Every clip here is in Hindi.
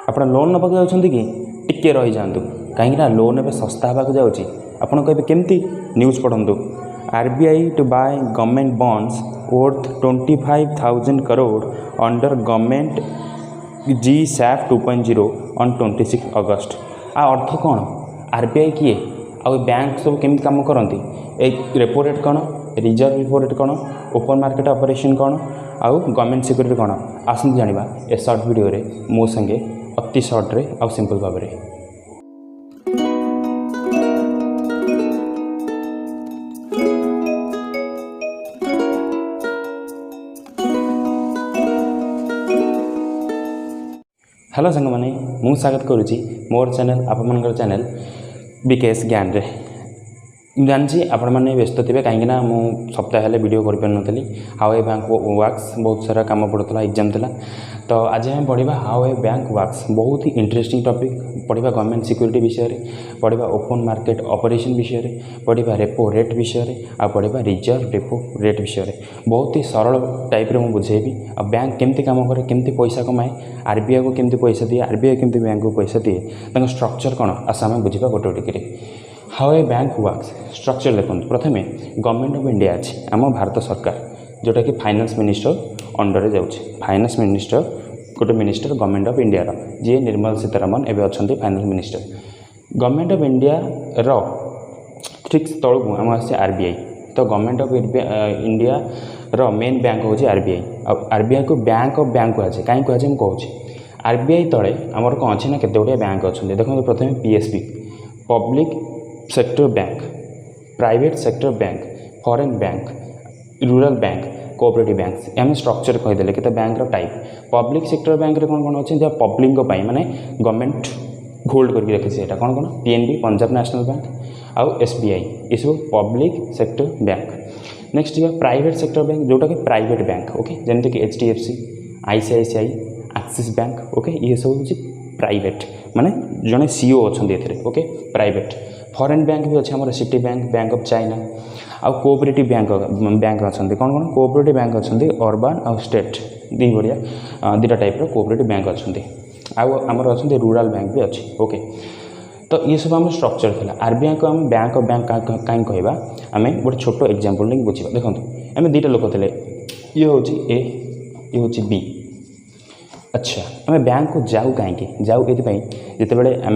ଆପଣ लोन नबाक जाउछन्ती कि टिके रही जातु कहीं लोन ए सस्ता होगा जाऊँगी आपड़ कहे केमती न्यूज़ पढ़ु RBI to buy government bonds worth 25,000 crore under government GSAP 2.0 on 26 August. आ अर्थ कौन RBI किए आ बैंक सब केमी कम करती रेपो रेट कौन रिजर्व रेपो रेट कौन ओपन मार्केट ऑपरेशन कौन आउ गवर्नमेंट सिक्योरिटी कौन आसते जाना ए सर्ट वीडियो रे मो संगे अति सर्ट रे आउ सिंपल भाव में। हेलो सांग मैंने मु स्वागत करुच्ची मोर चैनल आप चैनल बीकेएस ज्ञान रे जानची आपण मैंने व्यस्त थे कहीं मु सप्ताह वीडियो कर हाउ ए बैंक वर्क्स बहुत सारा काम पड़ता एग्जाम था तो आज हम पढ़ा हाउ ए बैंक वर्क्स बहुत ही इंटरेस्टिंग टॉपिक पढ़ा गवर्नमेंट सिक्योरिटी विषय में पढ़ा ओपन मार्केट ऑपरेशन विषय में पढ़ा रेपो रेट विषय में आ पढ़ा रिजर्व रेपो रेट विषय में बहुत ही सरल टाइप रे बुझेबी आ बैंक केमती काम करे केमती पैसा कमाए RBI को केमती पैसा दिए RBI केमती बैंक को पैसा दिए स्ट्रक्चर कौन आस आम बुझा गोटे गोटे how a bank works structure देखो प्रथम गवर्नमेंट ऑफ इंडिया अच्छी आम भारत सरकार जोटा कि फाइनेंस मिनिस्टर अंडर जाऊँच फाइनेंस मिनिस्टर गोटे minister government of India ji Nirmala Sitharaman एवं अच्छा finance minister government of India रो ठीक तलू आम आस RBI तो गवर्नमेंट ऑफ इंडिया रो मेन बैंक हूँ RBI RBI को बैंक ऑफ बैंक कहुए कहीं कहुए मुझे RBI तले आमर कौन अच्छे ना केते गुड़िया बैंक अच्छा देखो प्रथम PSB public sector bank private sector bank foreign bank rural bank cooperative bank आम स्ट्रक्चर कहीदे के bank type public sector bank रे कौन कौन अच्छे जहाँ पब्लिक माने गवर्नमेंट होल्ड करके रखी से कौन कौन PNB पंजाब नेशनल बैंक आउ SBI ये सब public sector bank. Next private sector bank जोटा कि प्राइवेट बैंक ओके जमीन कि HDFC ICICI axis bank okay ये सब हूँ प्राइवेट माने जड़े CEO अच्छा ओके प्राइवेट। फॉरेन बैंक भी अच्छे city bank bank of China आउ कोऑपरेटिव बैंक अच्छा कौन कौन कोऑपरेटिव बैंक अच्छा अर्बन आउ स्टेट दी बढ़िया दुटा टाइप कोऑपरेटिव बैंक अच्छा आमर अच्छा रूरल बैंक भी अच्छी ओके। तो ये सब आम स्ट्रक्चर था RBI को आम बैंक ऑफ बैंक कहीं कहवा आम गोटे छोट एग्जांपल नहीं बुझा देखो आम दुटा लोक थे ये हूँ A ये हूँ B अच्छा आम बैंक को जाऊ कहीं जाऊ ये जिते बड़े आम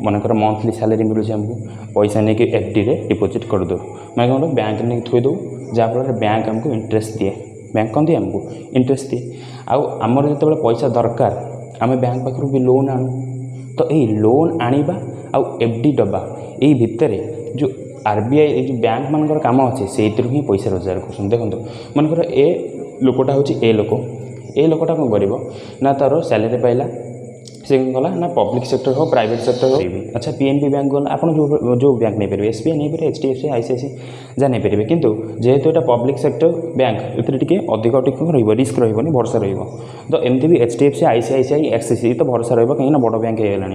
मनकर मंथली सैलरी मिलूँ आमको पैसा नहीं कि FD रे डिपोजिट कर दो मैं कौन बैंक नहीं थोई दो जहाँफल बैंक आमको इंटरेस्ट दिए बैंक कौन दिए आमको इंटरेस्ट दिए आमर जो पैसा दरकार आम बैंक पाखु भी लोन आणु तो ये लोन आनिबा आउ FD डबा यही भितर जो RBI जो बैंक मानकर काम अच्छे से ही पैसा रोजगार कर देखो मनकर ए लोकटा हूँ ए लोकटा कौन कर ना तार सैलरी पाइला से गला ना पब्लिक सेक्टर हो प्राइवेट सेक्टर हो अच्छा PNB बैंक गला आप जो बैंक नहीं पारे SBI नहीं पारे HDFC ICICI जहाँ नहीं पारे किंतु जेहेतु यहाँ पब्लिक सेक्टर बैंक ये अधिक रिस्क रही भरोसा तो एमती भी HDFC ICICI एक्सिस तो भरोसा कहीं बड़ बैंक होगा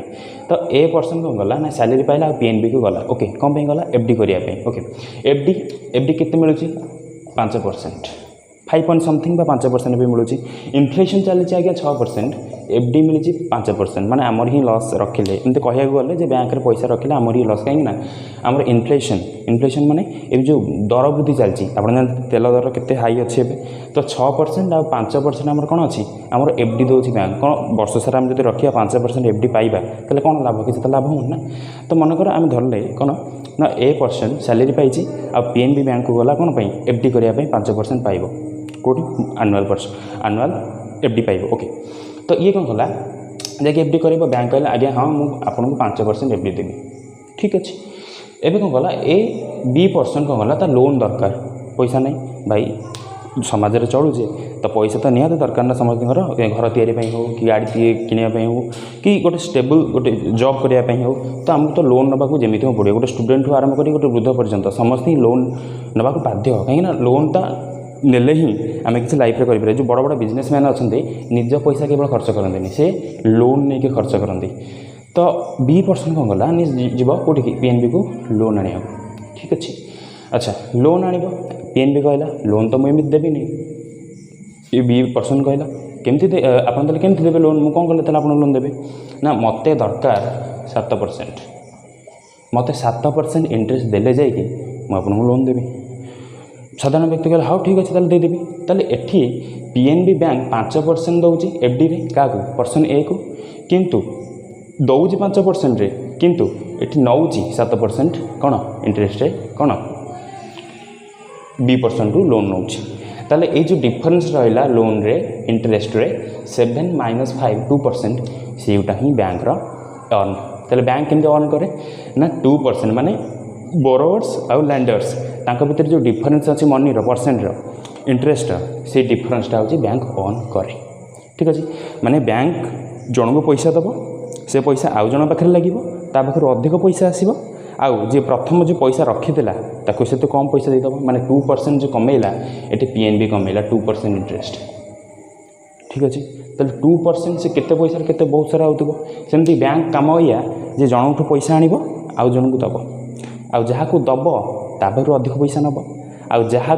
तो ए पर्सन कौन गला ना सैलरी पाइला PNB को गला ओके कौन गला FD करने ओके FD केते मिलूँ 5% 5 पॉइंट समथिंग 5% भी मिलूँ इनफ्लेशन चली आज्ञा 6% FD मिली 5% माने आमर ही लॉस रखिले एमती कहया गले जे बैंक रे पैसा रखिले आमर ही लॉस कहीं आमर इनफ्लेशन माने ए जो दर वृद्धि चलती आप तेल दर केते हाई अच्छे तो 6% और 5% आमर कौन अच्छी आमर FD दौर बैंक कौन वर्ष सारा आम जो रखा 5% FD पाइबा तेल कौन लाभ किसी तो लाभ होना तो मनकर आम धरले कौन ना A% सैलरी पाई आ PNB बैंक को गला कौन FD करने 5% पाइब कौटी आनुआल FD पाइब ओके। तो ये कौन कला जैसे FD कर बैंक कहला आज्ञा हाँ मुझे आपको 5% FD देवी ठीक अच्छे एवं कौन कला B% कौन कला लोन दरकार पैसा नहीं भाई समाज में चलुचे तो पैसा तो निहत दरकार ना समस्त घर तैयारी हो कि गाड़ी किनापी हो कि गोटे स्टेबल गोटे जॉब करने हो तो आमको तो लोन नाक जमी पड़े गोटे स्टूडेंट आरंभ कर गोटे वृद्ध पर्यंत समस्त ही लोन नाक बाध्य कहीं लोनटा नेले ही आम किसी लाइफ रे करें जो बड़ बड़ बिजनेसमैन अच्छा निज पैसा केवल खर्च करते से लोन नहीं खर्च करते तो B% कौन गला जीव कौटी PNB को लोन आने ठीक अच्छे अच्छा लोन आण PNB कहला लोन तो मुझे देवी नहीं ये B% कहला केमती आपन ताले केमती देबे लोन मु कोन कले ताले आपन लोन देबे ना मते दरकार 7%, मते 7% इंटरेस्ट देले जाय कि मु आपन लोन देबी। साधारण व्यक्ति कहले हाँ ठीक अच्छे दे देवी ताले एठी पीएनबी बैंक 5% दौची एफडी रे क्या पर्सन ए को किंतु दौची 5% रे किंतु एठी नौची 7% कौन इंटरेस्ट रे कौन B% रु लोन नौची ताले ए जो डिफरेंस रहिला लोन रे इंटरेस्ट रे 7 - 5 2% सेउटा ही बैंक रो अर्न। ताले बैंक केमते अर्न करे ना 2% माने बोरोवर्स आउ लैंडर्स तांका भीतर जो डिफरेंस अच्छी मनी परसेंट इंटरेस्ट से डिफरेंसटा हूँ बैंक अर्न करे। ठीक अच्छे माने बैंक जन को पैसा दब से पैसा आउ जन पाखे लगे पाखे अधिक पैसा आसो आउ जे प्रथम जो पैसा रखीला ताको से तो कम पैसा देदेव माने 2% जो कमेला ये पीएनबी कमेला 2% इंटरेस्ट। ठीक अच्छे तो 2% से केते पैसा केते बहुत सारा होतबो सेमती बैंक काम या जे जनठू पैसा आनिबो आउ जन को दब आउ जहाँ को दब तापर अधिक पैसा नब आउ जहाँ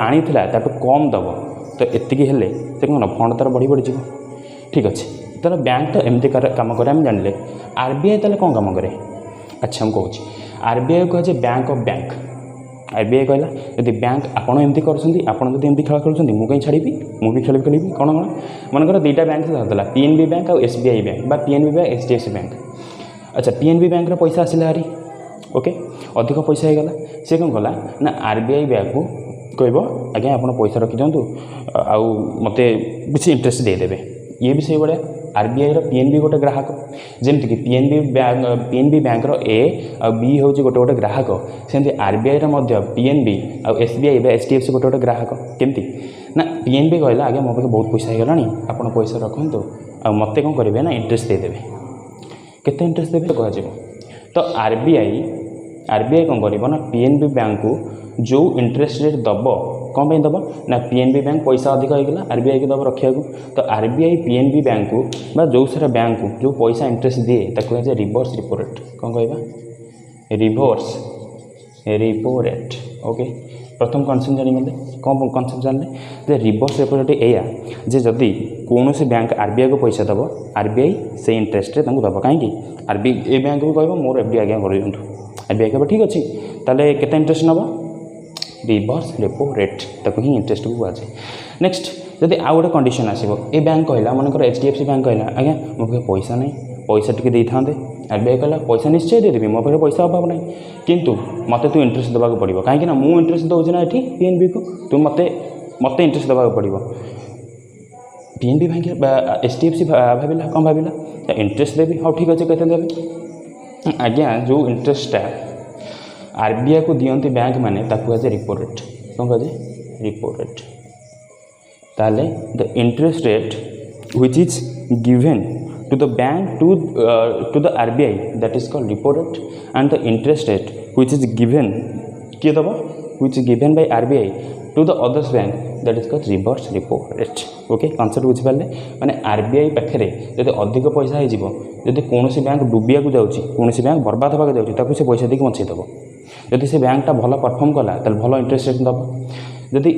आनी ताठू कम दब तो एतिकी हेले से कौन फंड तार बढ़ी बढ़ी जीव। ठीक अच्छे तार बैंक तो एमती काम करे आम जानिले। आरबीआई ताले कौन काम करे अच्छा मुझे कहूँ आरबीआई कहे बैंक ऑफ बैंक। आरबीआई कहला यदि बैंक आपड़ एमती करते एमती खेल खेलुँच मुझे कहीं छाड़ी मुझे खेल कौन कौन मनकर दुईटा बैंक से धरदेला पीएनबी बैंक और एसबीआई बैंक बा पीएनबी बैंक एचडीएफसी बैंक। अच्छा पीएनबी बैंक पैसा आसला हारी ओके अधिक पैसा हो गला सी कौन कला ना आरबीआई बैंक को कह आज्ञा आप पैसा रखी दिंतु आउ मत किसी इंटरेस्ट देदेवे ये भी से भाया आरबीआई पीएनबी गोटे ग्राहक जमीक पीएनबी बैंक ए और बी हूँ गोटे गोटे ग्राहक सेमती आरबीआई पीएनबी और एसबीआई एचडीएफसी गोटे गोटे ग्राहक केमती ना पीएनबी कहला आज्ञा मो पाखे बहुत पैसा हो गलानी आप पैसा रखु आ मत कौन करेंगे ना इंटरेस्ट देदेवे केते इंटरेस्ट देवे कह तो आरबीआई कौन कर ना पीएनबी बैंक को जो इंटरेस्ट रेट दब कौन पे दब ना पीएनबी बैंक पैसा अधिक होगा आरबीआई को दब रखा तो आरबीआई पीएनबी बैंक को बा जो सारा बैंक को जो पैसा इंटरेस्ट दिए ताको कहे रिवर्स रिपो रेट कौन कह रिवर्स रिपो रेट ओके। प्रथम कनसेप्ट जानिगले कौन कनसेप्ट जानले रिवर्स रेपो रेट एया जे जदि कौन से बैंक आरबीआई को पैसा दब आरबीआई से इंटरेस्ट रे दब कहीं आरबीआई ए बैंक को कह मोर एफडी आज्ञा कर आरबीआई कह ठीक अच्छे ताले केते इंटरेस्ट नब रिवर्स रेपो रेट ताको ही इंटरेस्ट को कहुए। नेक्स्ट जदि आउ गोटे कंडीशन आसो ए बैंक कहला मनकर एचडीएफसी बैंक कहला आज्ञा मो पाखे पैसा नहीं पैसा टी दे था आरबीआई कहला पैसा निश्चय देदेवी मो पाखे पैसा अभाव ना किंतु मत तू इंटरेस्ट देवाक पड़ो कहीं मु इंटरेस्ट दूसरी ना ये पीएनबी को तू मत इंटरेस्ट देवाक पड़ो पीएनबी बैंक एचडीएफसी भाविला कौन भाविला इंटरेस्ट देवी हाँ ठीक अच्छे कहते देवे आज्ञा जो इंटरेस्टा आरबीआई को दियंती बैंक माने ताकू कहे रिपो रेट कौन कहे रिपो रेट ताले the interest rate which is given to the bank to the RBI that is called repo rate and the interest rate which is given किए दब which is given by RBI to the others bank that is called reverse repo rate okay concept बुझिपारे माने आरबीआई पाखे जब अधिक पैसा होदी कौन बैंक डुबिया जाऊँगी कौन बैंक बर्बाद होगा जाऊँगी से पैसा देके बचेदेव जदि से बैंकटा भल परफॉर्म कला भल इंटरेस्ट रेट दब जदि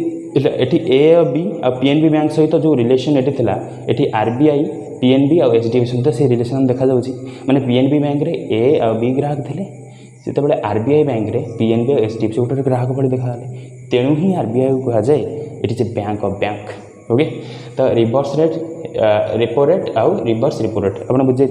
एटी ए और बी आ पीएनबी बैंक सहित जो रिलेशन एटी थिला एटी आरबीआई पीएनबी और एचडीएफसी सहित से रिलेशन देखा जाउची माने पीएनबी बैंक रे ए और बी ग्राहक थिले सेते बेले आरबीआई बैंक रे पीएनबी और एचडीएफसी गोटे ग्राहक भली देखा तेणु ही आरबीआई को कहा जाए eighty J bank of bank okay. तो रिवर्स रेट रेपो रेट आउ रिवर्स रिपो रेट आपने बुझे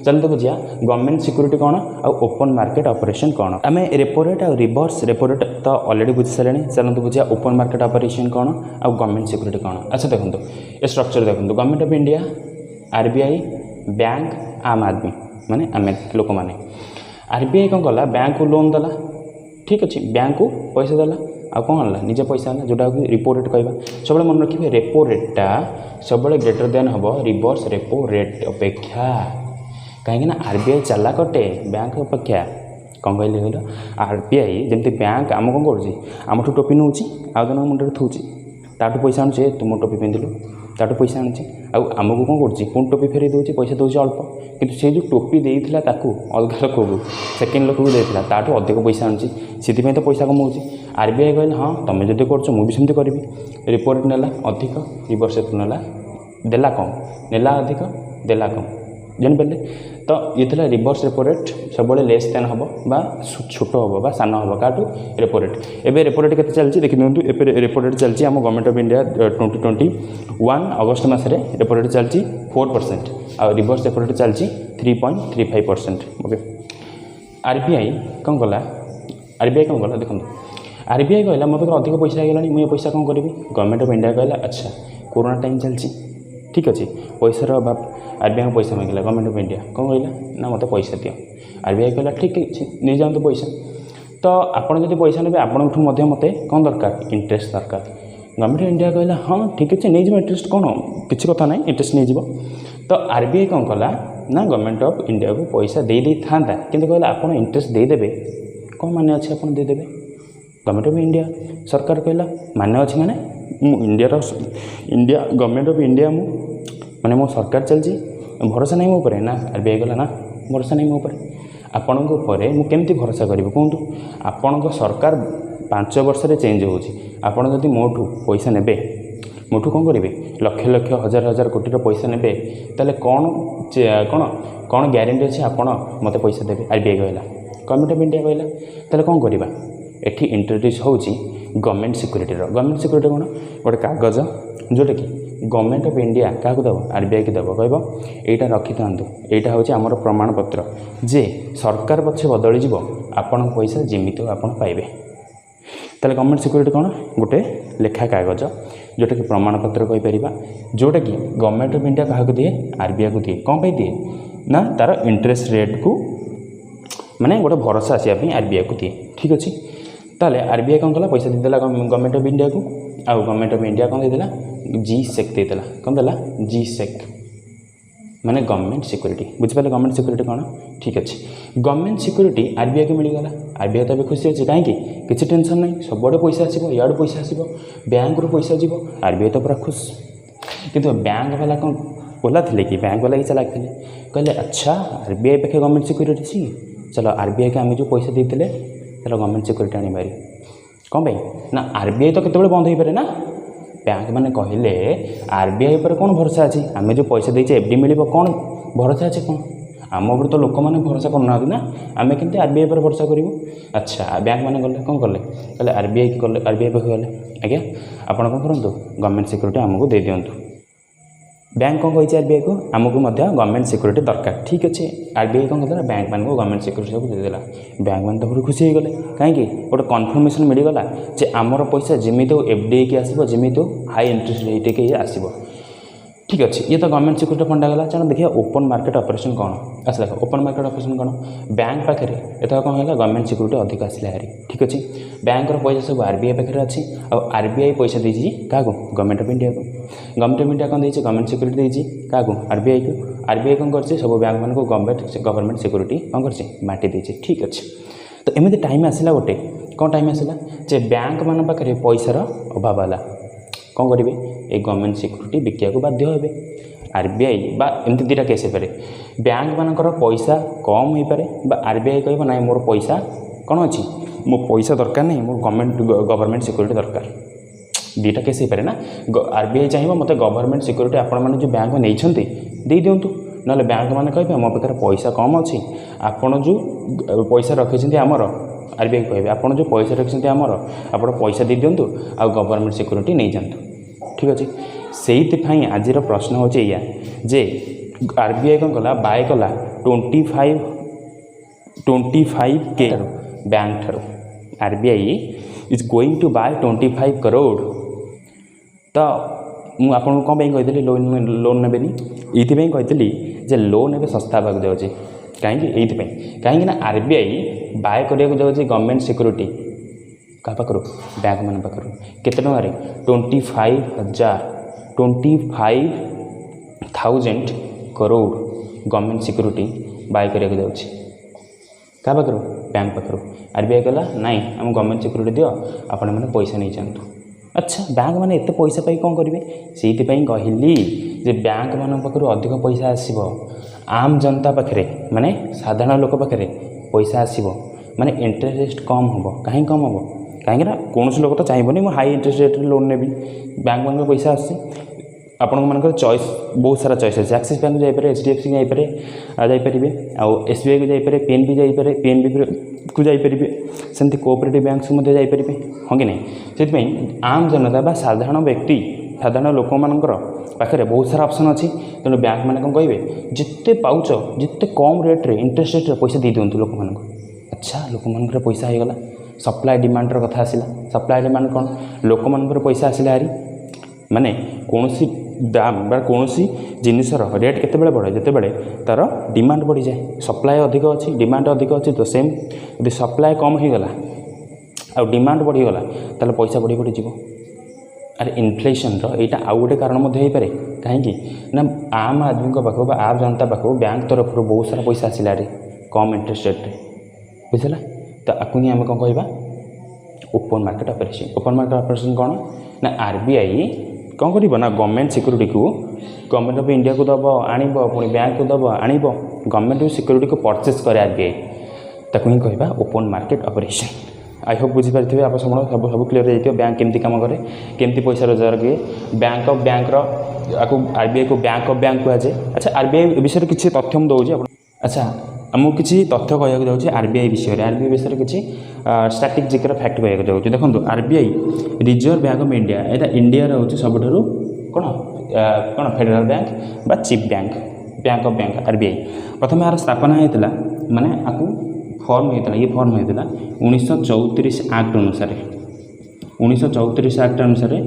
चलते बुझा गवर्नमेंट सिक्यूरीटी कौन आउ ओपन मार्केट ऑपरेशन कौन आम रेपो रेट और रिवर्स रेपो रेट तो ऑलरेडी बुझी सारे चलते बुझा ओपन मार्केट ऑपरेशन कौन आउ गवर्नमेंट सिक्यूरीटी कौन। अच्छा देखो ये स्ट्रक्चर देखो government of India RBI bank आम आदमी माने आम लोक मैंने आरबीआई कौन कला बैंक को लोन देला ठीक अच्छे बैंक को पैसा देला आ कौन है निजे पैसा है जोटा कि रिपो रेट कहवा सब मन रखिए रेपो रेटा सब ग्रेटर देन हम रिवर्स रेपो रेट अपेक्षा कहीं आरबीआई चाला कटे बैंक अपेक्षा कौन कहले कहल आरबीआई जमी बैंक आम कौन करूँ टोपी नौ आउ जन मुंडे थूची ताठू पैसा आणुचे तुम टोपी पिंधिलु ताठू पैसा आनी आमको कौन करुँ टोपी फेर दूसरी पैसा दूसरी अल्प कि से जो टोपी देता अलग लोक को सेकेंड लोक को देता ताठू अधिक पैसा आनी से तो पैसा कमाऊँगी आरबीआई कहले हाँ तुम जब कर मुझे सेमती करी रिपो रेट नाला अधिक रिवर्स रेट नाला देला कम नेला अधिक देला कम जानीपारे। तो ये था रिवर्स रेपो रेट सब लेस देन हम बा छोट हम बा सान हम क्या रेपो रेट। एवं रेपो रेट के चलती देखी दिखाँ ए रेपो रेट चलती आम गवर्नमेंट ऑफ इंडिया 2021 अगस्त मसरे रेपो रेट चलती 4% आ रिवर्स रेपो रेट चलती 3.35%। ओके आरबीआई कौन कला आरबीआई कौन कला देखो आरबीआई कहला मो पाखे अधिक पैसा होगा मुझे पैसा कौन करी गवर्नमेंट ऑफ इंडिया कहला अच्छा कोरोना टाइम चलती ठीक अच्छे पैसार अभाव आरबीआई को पैसा मांगला गवर्नमेंट ऑफ इंडिया कौन कहला ना मत पैसा दियो आरबीआई कहला ठीक है नहीं जातु पैसा। तो आपड़ जब पैसा ने आपठ मत कौन दरकार इंटरेस्ट दरकार गवर्नमेंट ऑफ इंडिया कहला हाँ ठीक अच्छे नहीं इंटरेस्ट कौन किसी कथा ना इंटरेस्ट नहीं। तो आरबीआई कौन कला ना गवर्नमेंट ऑफ इंडिया को पैसा दे था कि कहला आप इंटरेस्ट देदेवे कौन माने अच्छे आप देदेवे गवर्नमेंट ऑफ इंडिया सरकार कहला माने अच्छे माने इंडिया गवर्नमेंट ऑफ इंडिया माने मो सरकार चलती भरोसा नहीं मोपर ना आरबीआई कहला ना भरोसा नहीं मोपर आपण मुझे भरोसा करी कहतु आपण सरकार 5 वर्ष चेंज हो जदि मोठू पैसा ने मोठू कौन करेंगे लक्ष लक्ष हजार हजार कोटी पैसा ने ताले कौन कौन कौन ग्यारंटी अच्छे आप मत पैसा देवे आरबीआई कहला गवर्नमेंट ऑफ इंडिया कहला ताले कौन करवा एठी इंट्रोड्यूस होची गवर्नमेंट सिक्यूरीटी गवर्नमेंट सिक्यूरीटी कौन गोटे कागज जोटा कि गवर्नमेंट ऑफ इंडिया क्या दब आरबीआई की दब कह यहाँ रखी था यहाँ हूँ आमर प्रमाणपत्र जे सरकार पछे बदली आपण पैसा जमी आप पाइबे ताले गवर्नमेंट सिक्यूरीटी कौन गोटे लेखा कागज जोटा कि प्रमाणपत्र कहीपर जोटा कि गवर्नमेंट ऑफ इंडिया क्या दिए आरबीआई को दिए कौन पे दिए ना तार इंटरेस्ट रेट को माने गोटे भरोसा आसापी आरबीआई को दिए ठीक अच्छे। ताले आरबीआई कौन कला पैसा देदेला गवर्नमेंट ऑफ इंडिया को आ गवर्नमेंट ऑफ इंडिया कौन देदेला जी सेक देदेला कौन देला जी सेक माने गवर्नमेंट सिक्यूरीटी बुझिपारे गवर्नमेंट सिक्यूरीटी कौन ठीक अच्छे। गवर्नमेंट सिक्यूरीटी आरबीआई को मिलगला आरबीआई तो खुशी अच्छे कहीं किसी टेंशन नहीं सब आड़े पैसा आसो इाड़ू पैसा आसो बैंक रू पैसा जीव आरबीआई तो पूरा खुश किंतु बैंक वाला कौन बोला थे कि बैंक वाला ही चला कहले अच्छा आरबीआई पाखे गवर्नमेंट सिक्यूरीटी सी चलो आरबीआई के आम जो पैसा देते चलो गवर्नमेंट सिक्यूरीटी आनी मारी कौन भाई ना आरबीआई तो केतबेले बंद हो पारे ना बैंक मैंने कहले आरबीआई पर कौन भरोसा अच्छे आम जो पैसा देचे एफडी मिल कौन भरोसा अच्छे कौन आम उपर तो लोक मैंने भरोसा करना ना आम केमती आरबीआई पर भरोसा करूँ। अच्छा बैंक मैंने गले कौन कले कहले आरबीआई गले आरबीआई पाखे गले आज्ञा आप कौन करूँ गवर्नमेंट सिक्यूरीटी आमको दे दिंतु बैंक कौन कही आरबीआई को आमको गवर्नमेंट सिक्यूरीटी दरकार ठीक अच्छे आरबीआई कौन करदेला बैंक मान गवर्नमेंट सिक्यूरीटी सब देदेला बैंक मैंने तो पूरी खुशी हो गले कहीं गोटे कन्फर्मेशन मिलगला जे आमर पैसा जमी तो एफडीआई की आसो जमी तो हाई इंटरेस्ट रेट के आसो ठीक अच्छे। ये तो गवर्नमेंट सिक्यूरीटी फंड गला चलो देखिए ओपन मार्केट ऑपरेशन कौन आस देख ओपन मार्केट ऑपरेशन कौन बैंक पाखे एत कौन है गवर्नमेंट सिक्यूरीटी अधिक आसला हारी ठीक अच्छे। बैंक पैसा सब आरबीआई पाखे अच्छी आरबीआई पैसा देती क्या गवर्नमेंट ऑफ इंडिया को गवर्नमेंट ऑफ इंडिया कौन देती गवर्नमेंट सिक्यूरीटी देती क्या आरबीआई को आरबीआई कौन कर सब बैंक मान गवर्नमेंट सिक्यूरीटी कौन कर बांटी देती ठीक अच्छे। तो एमती टाइम आसला गोटे कौन टाइम आसला जे बैंक मान पाखे पैसार अभाव है कौन करेंगे ये गवर्नमेंट सिक्यूरीटी बिकिया को बाध्य हे आरबीआई बा एमती दुटा केस हो बैंक मानकर पैसा कम हो पारे आरबीआई कह ना मोर पैसा कौन अच्छी मो पैसा दरकार नहीं मोर गवर्नमेंट सिक्यूरीटी दरकार दुटा केस हो पारे ना आरबीआई चाहिए मत गवर्नमेंट सिक्यूरीटी आपण मैंने जो बैंक में नहीं दे दिंतु ना बैंक मैंने कहे मो पाखे पैसा कम अच्छी आपड़ जो पैसा रखी आमर आरबीआई कहे आप जो पैसा रखिए आमर आप पैसा दे दिंतु आ गवर्नमेंट सिक्यूरीटी नहीं जातु ठीक अच्छे। से आज प्रश्न हूँ या जे आरबीआई कौन कला बाय कला 25K बैंक ठार RBI is going to buy 25 crore. तो मुझे आपको कौन कही लोन ने ये कही जे लोन ए सस्ता होगा जाऊँगी कहीं कहीं आरबीआई बाय करा जाऊँगी गवर्नमेंट सिक्यूरीटी क्या पाखु बैंक मान पाखु केते टंकार 25,000 करोड़ गवर्नमेंट सिक्यूरीटी बाय करा जाऊँगी क्या पाखु बैंक पाखु आरबीआई कहला नाई आम गवर्नमेंट सिक्यूरीटी दियो आपण मैंने पैसा नहीं जातु। अच्छा बैंक मैंने एत पैसा पाई कौन करेंगे से कहली जे बैंक मान पाखु अधिक पैसा आसो आम जनता पाखे माने साधारण लोक पाखे पैसा आसो माने इंटरेस्ट कम हम कहीं कम हम कहीं कौन लोक तो चाहिए हाई इंटरेस्ट रेट लोन ने बैंक मान पैसा आस आपण मानकर चॉइस बहुत सारा चॉइस अच्छे एक्सिस बैंक जापर HDFC जापर आउ SBI को जापर PNB जापर PNB को जापर सेमती कोऑपरेटिव बैंक से जापर हाँ कि नहीं से आम जनता साधारण व्यक्ति साधारण लोक मानकर पाखे बहुत सारा ऑप्शन अच्छी तेणु बैंक मैंने कौन कहे जिते पाउच जिते कम रेट्रे इंटरेस्ट रेट्रे पैसा दे दिंतु लोक मान अच्छा लोक मान पैसा हो गला सप्लाय डिमांडर कथा आसला सप्लाय डिमांड कौन लोक मान पैसा आसला हारी माने कौन दाम बा कौन जिनसर रेट केते बढ़े जिते बड़े तार डिमांड बढ़ी जाए सप्लाय अधिक अच्छी डिमांड अधिक अच्छी तो सेम यदि सप्लाय कम हो गला आ डिमांड बढ़ीगला ताले पैसा बढ़ी बढ़ी जीव अरे इनफ्लेशन यहाँ आउ गोटे कारण हो पारे कहीं ना आम आदमी पाख आम जनता पाख बैंक तरफ बहुत सारा पैसा आसला रे कम इंटरेस्ट रेट्रे बुझला तो आपको ही आम कौन कहवा ओपन मार्केट ऑपरेशन कौन ना RBI कौन कर ना गवर्नमेंट सिक्योरिटी को गवर्नमेंट ऑफ इंडिया को दब आणब पुणी बैंक को दब आणब गवर्नमेंट सिक्योरिटी को परचेस करे RBI ताकू ही कहवा open market operation I hope बुझीपारे आप सब सब क्लीयर हो बैंक केमती काम करे केमती पैसा रोजगार किए बैंक ऑफ बैंक आपको RBI को बैंक ऑफ बैंक कहुए अच्छा RBI विषय किसी तथ्य मुझे दूसरी अच्छा आमको किसी तथ्य कहूँ जाऊँगी RBI विषय किसी स्ट्राटेजिक फैक्ट कहूँ जाऊँगी देखो RBI reserve bank of India यहाँ इंडिया हूँ सब कौन कौन फेडरल बैंक बा chief bank of bank RBI प्रथम यार स्थापना होता माने आपको फॉर्म होता ये फॉर्म होता 1934 एक्ट अनुसार 1934 एक्ट अनुसार है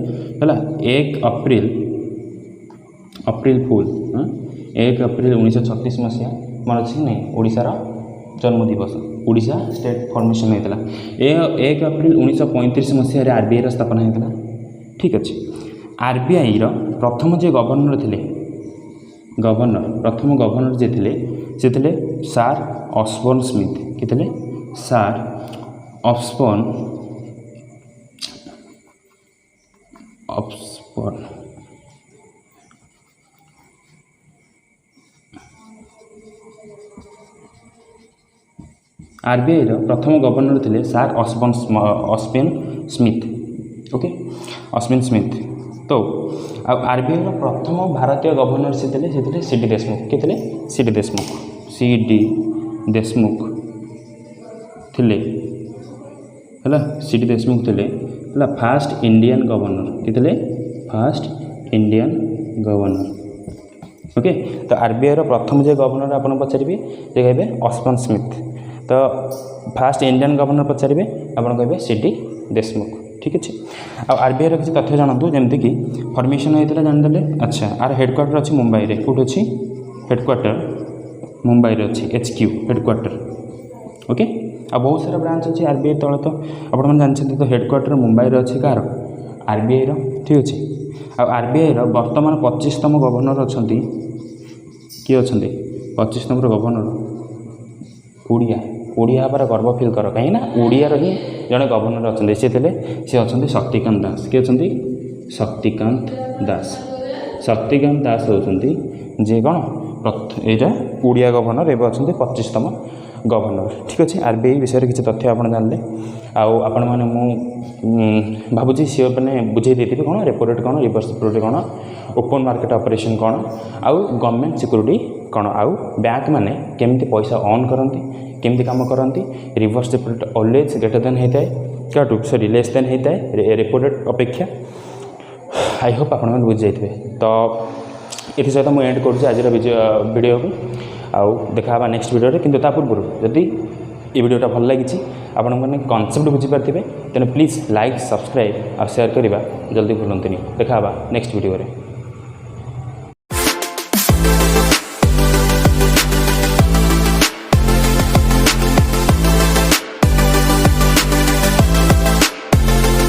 1 अप्रैल फुल 1 अप्रैल 1936 मसीहा मन अच्छे नहीं ओडिशार जन्म दिवस ओडिशा स्टेट फॉर्मेशन होता 1 अप्रैल 1935 मसीह RBI स्थापना होता ठीक अच्छे RBI प्रथम जे गवर्नर थे प्रथम गवर्नर जे थे सार ऑस्बर्न स्मिथ कि थे सार ऑस्बर्न RBI प्रथम गवर्नर थे सार ऑस्बर्न स्मिथ ओके ऑस्बर्न स्मिथ तो RBI प्रथम भारतीय गवर्नर से थे CD देशमुख कि थे CD देशमुख थे CD देशमुख थे फास्ट इंडियन गवर्नर कि थे फास्ट इंडियन गवर्नर ओके तो RBI प्रथम जो गवर्नर आप पचारे जे कहे ऑस्बर्न स्मिथ तो फास्ट इंडियन गवर्नर पचारे आप कहे CD देशमुख ठीक अच्छे RBI किसी तथ्य जानतु जमती कि फॉर्मेशन होता जानदे अच्छा आर हेडक्वार्टर अच्छी मुंबई रे कौट अच्छी हेडक्वार्टर मुंबई रे अच्छी HQ हेडक्वार्टर ओके आ बहुत सारा ब्रांच अच्छी RBI तले तो आपन जानते तो हेडक्वार्टर मुंबई रे अच्छी कार RBI ठीक अच्छे RBI वर्तमान 25तम गवर्नर अच्छा किए अच्छा 25तम गवर्नर ओडिया पर गर्व फिल कर कहीं ओडिया ही जड़े गवर्नर अच्छा सी अच्छा शक्तिकांत दास किए अच्छा शक्तिकांत दास होती जे कौन यहाँ ओडिया गवर्नर एवं अच्छा 25तम गवर्नर ठीक अच्छे RBI विषय किसी तथ्य आप जानले आपण मैंने भावुँ सी मैंने बुझे देती कौन रेपो रेट कौन रिवर्स रेपो रेट कौन ओपन मार्केट ऑपरेशन कौन आउ गवर्नमेंट सिक्योरिटी कौन आउ बैंक मैंने केमती पैसा ऑन करती केमती काम करती reverse repo rate always greater than होता है क्या सॉरी लेस देन होता है रेपो रेट अपेक्षा आई होप आप बुझी जाइए तो ये सहित मुझे एंड करुँच आज वीडियो को आउ देखा नेक्स्ट वीडियो किंतु ता पूर्व जदि ये वीडियोटा भल लगी आपण मैंने कॉन्सेप्ट बुझीपारे तेणु प्लीज लाइक सब्सक्राइब और शेयर करवा जल्दी भूलुनि देखा नेक्स्ट वीडियो रे।